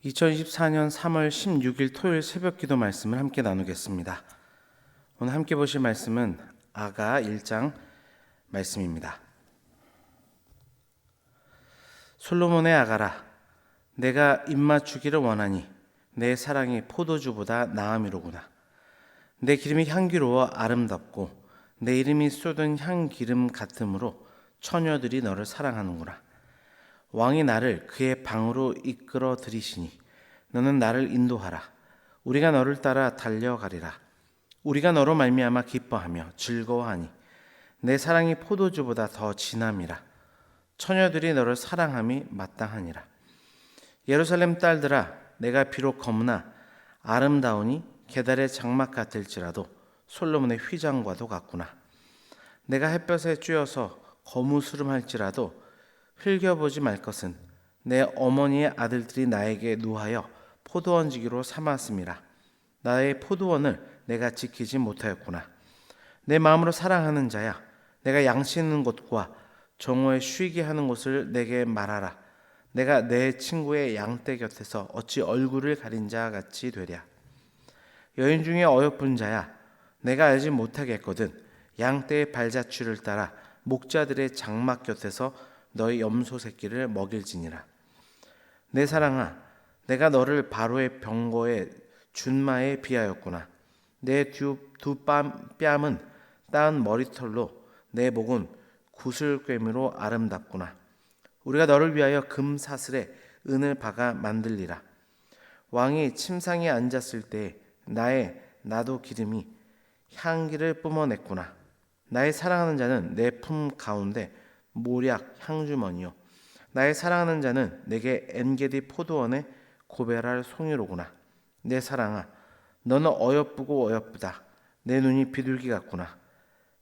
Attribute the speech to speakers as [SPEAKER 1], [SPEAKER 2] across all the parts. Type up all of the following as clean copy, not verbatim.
[SPEAKER 1] 2024년 3월 16일 토요일 새벽 기도 말씀을 함께 나누겠습니다. 오늘 함께 보실 말씀은 아가 1장 말씀입니다. 솔로몬의 아가라, 내가 입맞추기를 원하니 내 사랑이 포도주보다 나음이로구나. 내 기름이 향기로워 아름답고 내 이름이 쏟은 향기름 같으므로 처녀들이 너를 사랑하는구나. 왕이 나를 그의 방으로 이끌어 들이시니 너는 나를 인도하라. 우리가 너를 따라 달려가리라. 우리가 너로 말미암아 기뻐하며 즐거워하니 내 사랑이 포도주보다 더 진함이라. 처녀들이 너를 사랑함이 마땅하니라. 예루살렘 딸들아, 내가 비록 검으나 아름다우니 게달의 장막 같을지라도 솔로몬의 휘장과도 같구나. 내가 햇볕에 쬐어서 거무스름할지라도 흘겨보지 말 것은 내 어머니의 아들들이 나에게 누하여 포도원지기로 삼았음이라. 나의 포도원을 내가 지키지 못하였구나. 내 마음으로 사랑하는 자야, 내가 양치 있는 곳과 정오에 쉬게 하는 곳을 내게 말하라. 내가 내 친구의 양떼 곁에서 어찌 얼굴을 가린 자 같이 되랴. 여인 중에 어여쁜 자야, 내가 알지 못하겠거든. 양떼의 발자취를 따라 목자들의 장막 곁에서 너의 염소 새끼를 먹일지니라. 내 사랑아, 내가 너를 바로의 병거의 준마에 비하였구나. 내 두 뺨은 따은 머리털로 내 목은 구슬꿰미로 아름답구나. 우리가 너를 위하여 금 사슬에 은을 박아 만들리라. 왕이 침상에 앉았을 때 나도 기름이 향기를 뿜어냈구나. 나의 사랑하는 자는 내 품 가운데 모략 향주머니요, 나의 사랑하는 자는 내게 엔게디 포도원의 고베랄 송이로구나. 내 사랑아, 너는 어여쁘고 어여쁘다. 내 눈이 비둘기 같구나.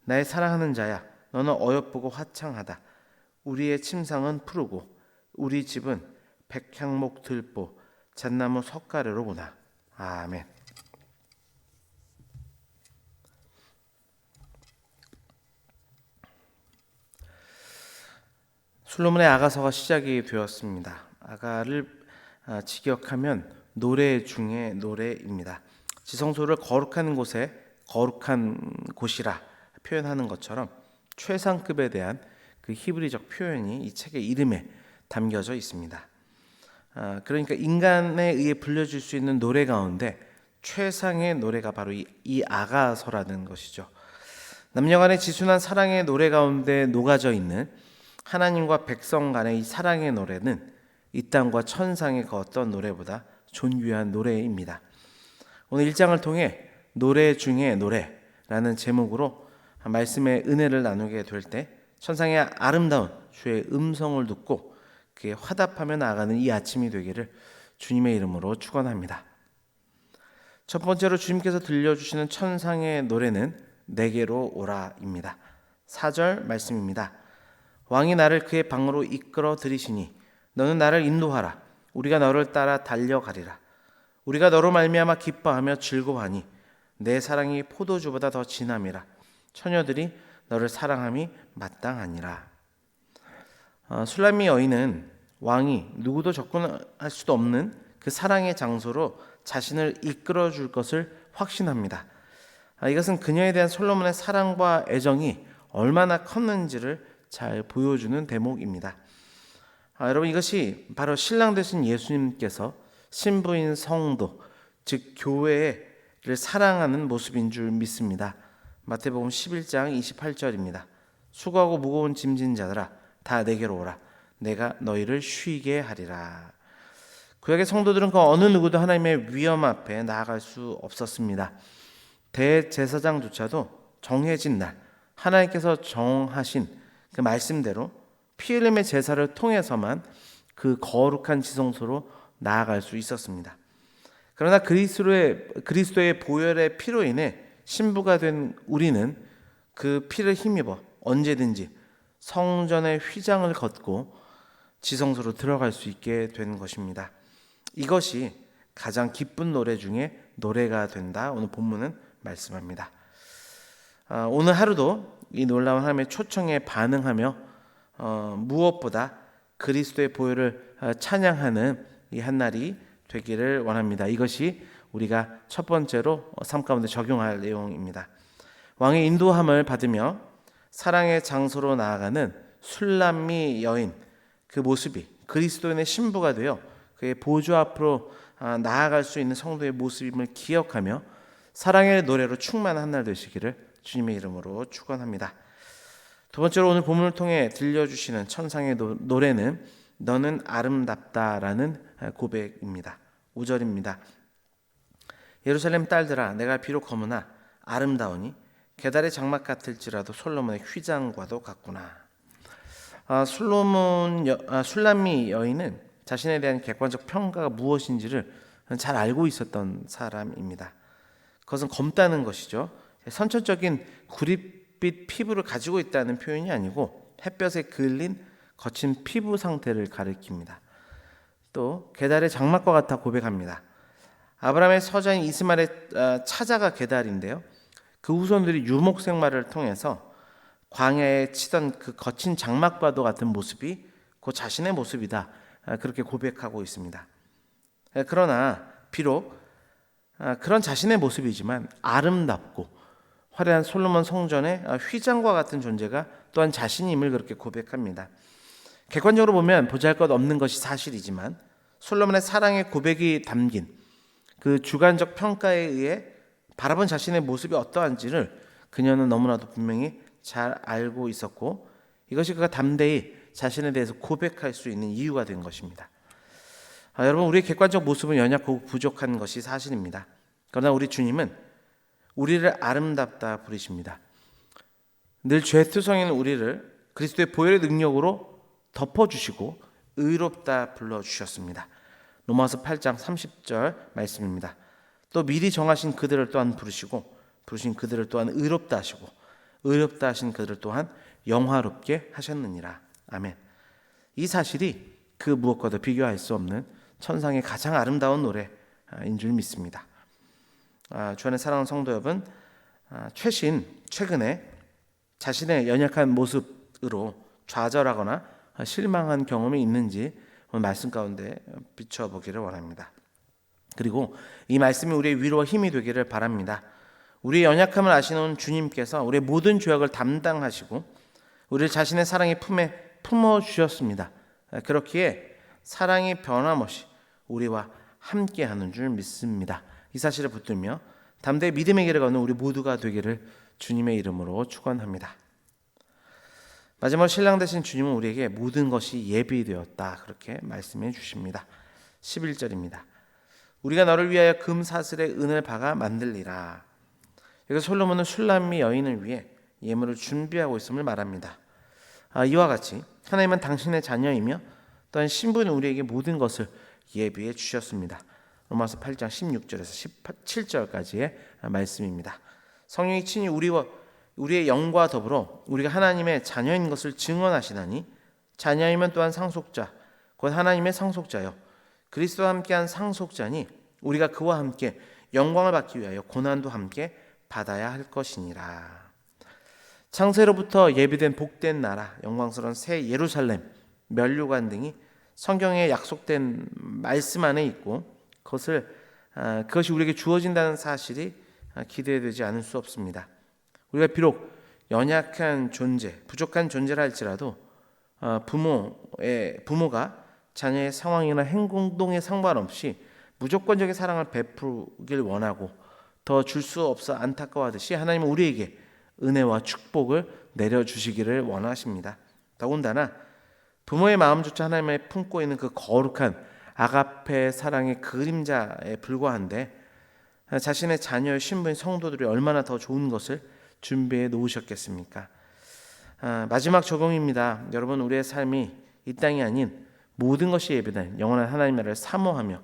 [SPEAKER 1] 나의 사랑하는 자야, 너는 어여쁘고 화창하다. 우리의 침상은 푸르고 우리 집은 백향목 들보 잣나무 석가래로구나. 아멘. 솔로몬의 아가서가 시작이 되었습니다. 아가를 직역하면 노래 중에 노래입니다. 지성소를 거룩한 곳에 거룩한 곳이라 표현하는 것처럼 최상급에 대한 그 히브리적 표현이 이 책의 이름에 담겨져 있습니다. 그러니까 인간에 의해 불려질 수 있는 노래 가운데 최상의 노래가 바로 이 아가서라는 것이죠. 남녀간의 지순한 사랑의 노래 가운데 녹아져 있는 하나님과 백성 간의 이 사랑의 노래는 이 땅과 천상의 그 어떤 노래보다 존귀한 노래입니다. 오늘 1장을 통해 노래 중에 노래라는 제목으로 말씀의 은혜를 나누게 될 때 천상의 아름다운 주의 음성을 듣고 그에 화답하며 나아가는 이 아침이 되기를 주님의 이름으로 축원합니다. 첫 번째로 주님께서 들려주시는 천상의 노래는 내게로 오라입니다. 4절 말씀입니다. 왕이 나를 그의 방으로 이끌어 들이시니 너는 나를 인도하라. 우리가 너를 따라 달려가리라. 우리가 너로 말미암아 기뻐하며 즐거워하니 내 사랑이 포도주보다 더 진함이라. 처녀들이 너를 사랑함이 마땅하니라. 술람미 여인은 왕이 누구도 접근할 수도 없는 그 사랑의 장소로 자신을 이끌어 줄 것을 확신합니다. 이것은 그녀에 대한 솔로몬의 사랑과 애정이 얼마나 컸는지를 잘 보여주는 대목입니다. 여러분, 이것이 바로 신랑 되신 예수님께서 신부인 성도, 즉 교회를 사랑하는 모습인 줄 믿습니다. 마태복음 11장 28절입니다. 수고하고 무거운 짐진 자들아 다 내게로 오라. 내가 너희를 쉬게 하리라. 구약의 성도들은 그 어느 누구도 하나님의 위엄 앞에 나아갈 수 없었습니다. 대제사장조차도 정해진 날 하나님께서 정하신 그 말씀대로 피 흘림의 제사를 통해서만 그 거룩한 지성소로 나아갈 수 있었습니다. 그러나 그리스도의 보혈의 피로 인해 신부가 된 우리는 그 피를 힘입어 언제든지 성전의 휘장을 걷고 지성소로 들어갈 수 있게 된 것입니다. 이것이 가장 기쁜 노래 중에 노래가 된다. 오늘 본문은 말씀합니다. 오늘 하루도 이 놀라운 하나님의 초청에 반응하며 무엇보다 그리스도의 보혈을 찬양하는 이 한날이 되기를 원합니다. 이것이 우리가 첫 번째로 삶 가운데 적용할 내용입니다. 왕의 인도함을 받으며 사랑의 장소로 나아가는 술람미 여인, 그 모습이 그리스도인의 신부가 되어 그의 보좌 앞으로 나아갈 수 있는 성도의 모습임을 기억하며 사랑의 노래로 충만한 한 날 되시기를 주님의 이름으로 축원합니다. 두 번째로 오늘 본문을 통해 들려주시는 천상의 노래는 너는 아름답다라는 고백입니다. 5절입니다. 예루살렘 딸들아, 내가 비록 검으나 아름다우니 게달의 장막 같을지라도 솔로몬의 휘장과도 같구나. 술람미 여인은 자신에 대한 객관적 평가가 무엇인지를 잘 알고 있었던 사람입니다. 그것은 검다는 것이죠. 선천적인 구릿빛 피부를 가지고 있다는 표현이 아니고 햇볕에 그을린 거친 피부 상태를 가리킵니다. 또 게달의 장막과 같아 고백합니다. 아브라함의 서자인 이스마엘의 차자가 게달인데요. 그 후손들이 유목생활을 통해서 광야에 치던 그 거친 장막과도 같은 모습이 그 자신의 모습이다. 그렇게 고백하고 있습니다. 그러나 비록 그런 자신의 모습이지만 아름답고 화려한 솔로몬 성전의 휘장과 같은 존재가 또한 자신임을 그렇게 고백합니다. 객관적으로 보면 보잘것없는 것이 사실이지만 솔로몬의 사랑의 고백이 담긴 그 주관적 평가에 의해 바라본 자신의 모습이 어떠한지를 그녀는 너무나도 분명히 잘 알고 있었고 이것이 그가 담대히 자신에 대해서 고백할 수 있는 이유가 된 것입니다. 여러분, 우리의 객관적 모습은 연약하고 부족한 것이 사실입니다. 그러나 우리 주님은 우리를 아름답다 부르십니다. 늘 죄투성인 우리를 그리스도의 보혈의 능력으로 덮어주시고 의롭다 불러주셨습니다. 로마서 8장 30절 말씀입니다. 또 미리 정하신 그들을 또한 부르신 그들을 또한 의롭다 하시고 의롭다 하신 그들을 또한 영화롭게 하셨느니라. 아멘. 이 사실이 그 무엇과도 비교할 수 없는 천상의 가장 아름다운 노래인 줄 믿습니다. 주 안에 사랑하는 성도 여러분, 최근에 자신의 연약한 모습으로 좌절하거나 실망한 경험이 있는지 오늘 말씀 가운데 비춰보기를 원합니다. 그리고 이 말씀이 우리의 위로와 힘이 되기를 바랍니다. 우리의 연약함을 아시는 주님께서 우리의 모든 죄악을 담당하시고 우리를 자신의 사랑의 품에 품어주셨습니다. 그렇기에 사랑이 변함없이 우리와 함께하는 줄 믿습니다. 이 사실을 붙들며 담대히 믿음의 길을 걷는 우리 모두가 되기를 주님의 이름으로 축원합니다. 마지막으로 신랑 되신 주님은 우리에게 모든 것이 예비되었다 그렇게 말씀해 주십니다. 11절입니다. 우리가 너를 위하여 금사슬의 은을 박아 만들리라. 여기서 솔로몬은 술람미 여인을 위해 예물을 준비하고 있음을 말합니다. 이와 같이 하나님은 당신의 자녀이며 또한 신부는 우리에게 모든 것을 예비해 주셨습니다. 로마서 8장 16절에서 17절까지의 말씀입니다. 성령이 친히 우리의 영과 더불어 우리가 하나님의 자녀인 것을 증언하시나니 자녀이면 또한 상속자 곧 하나님의 상속자요 그리스도와 함께한 상속자니 우리가 그와 함께 영광을 받기 위하여 고난도 함께 받아야 할 것이니라. 창세로부터 예비된 복된 나라, 영광스러운 새 예루살렘, 면류관 등이 성경에 약속된 말씀 안에 있고 그것이 우리에게 주어진다는 사실이 기대되지 않을 수 없습니다. 우리가 비록 연약한 존재, 부족한 존재라 할지라도 부모가 자녀의 상황이나 행동에 상관없이 무조건적인 사랑을 베푸길 원하고 더 줄 수 없어 안타까워하듯이 하나님은 우리에게 은혜와 축복을 내려주시기를 원하십니다. 더군다나 부모의 마음조차 하나님의 품고 있는 그 거룩한 아가페 사랑의 그림자에 불과한데 자신의 자녀의 신부인 성도들이 얼마나 더 좋은 것을 준비해 놓으셨겠습니까? 마지막 적용입니다. 여러분, 우리의 삶이 이 땅이 아닌 모든 것이 예배된 영원한 하나님 나라를 사모하며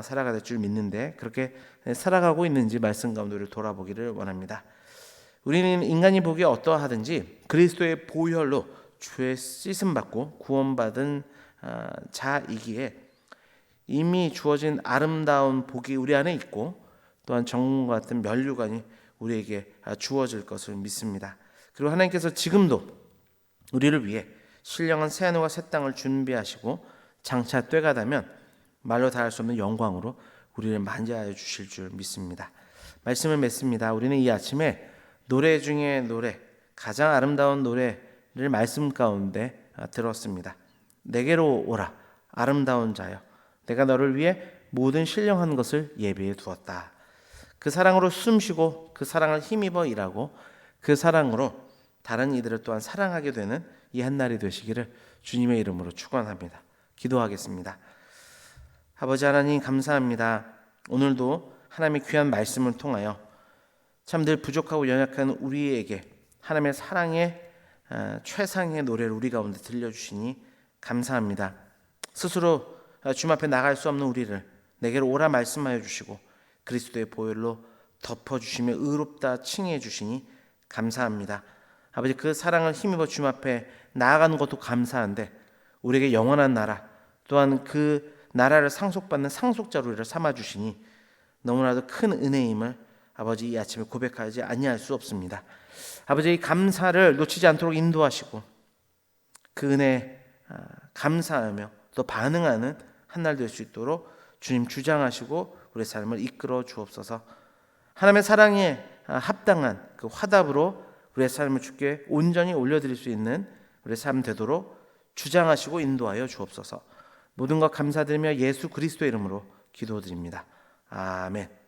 [SPEAKER 1] 살아가 될 줄 믿는데 그렇게 살아가고 있는지 말씀 가운데 우리를 돌아보기를 원합니다. 우리는 인간이 보기에 어떠하든지 그리스도의 보혈로 죄 씻음 받고 구원받은 자이기에 이미 주어진 아름다운 복이 우리 안에 있고 또한 정금과 같은 면류관이 우리에게 주어질 것을 믿습니다. 그리고 하나님께서 지금도 우리를 위해 신령한 새 하늘과 새 땅을 준비하시고 장차 때가 되면 말로 다 할 수 없는 영광으로 우리를 만져하여 주실 줄 믿습니다. 말씀을 맺습니다. 우리는 이 아침에 노래 중에 노래, 가장 아름다운 노래를 말씀 가운데 들었습니다. 내게로 오라, 아름다운 자여, 내가 너를 위해 모든 신령한 것을 예비해 두었다. 그 사랑으로 숨쉬고 그 사랑을 힘입어 일하고 그 사랑으로 다른 이들을 또한 사랑하게 되는 이 한날이 되시기를 주님의 이름으로 축원합니다. 기도하겠습니다. 아버지 하나님 감사합니다. 오늘도 하나님의 귀한 말씀을 통하여 참 늘 부족하고 연약한 우리에게 하나님의 사랑의 최상의 노래를 우리 가운데 들려주시니 감사합니다. 스스로 주님 앞에 나갈 수 없는 우리를 내게로 오라 말씀하여 주시고 그리스도의 보혈로 덮어주시며 의롭다 칭해 주시니 감사합니다. 아버지 그 사랑을 힘입어 주님 앞에 나아가는 것도 감사한데 우리에게 영원한 나라 또한 그 나라를 상속받는 상속자로 우리를 삼아주시니 너무나도 큰 은혜임을 아버지 이 아침에 고백하지 아니할 수 없습니다. 아버지 이 감사를 놓치지 않도록 인도하시고 그 은혜 감사하며 또 반응하는 한날 될 수 있도록 주님 주장하시고 우리의 삶을 이끌어 주옵소서. 하나님의 사랑에 합당한 그 화답으로 우리의 삶을 주께 온전히 올려드릴 수 있는 우리의 삶 되도록 주장하시고 인도하여 주옵소서. 모든 것 감사드리며 예수 그리스도의 이름으로 기도드립니다. 아멘.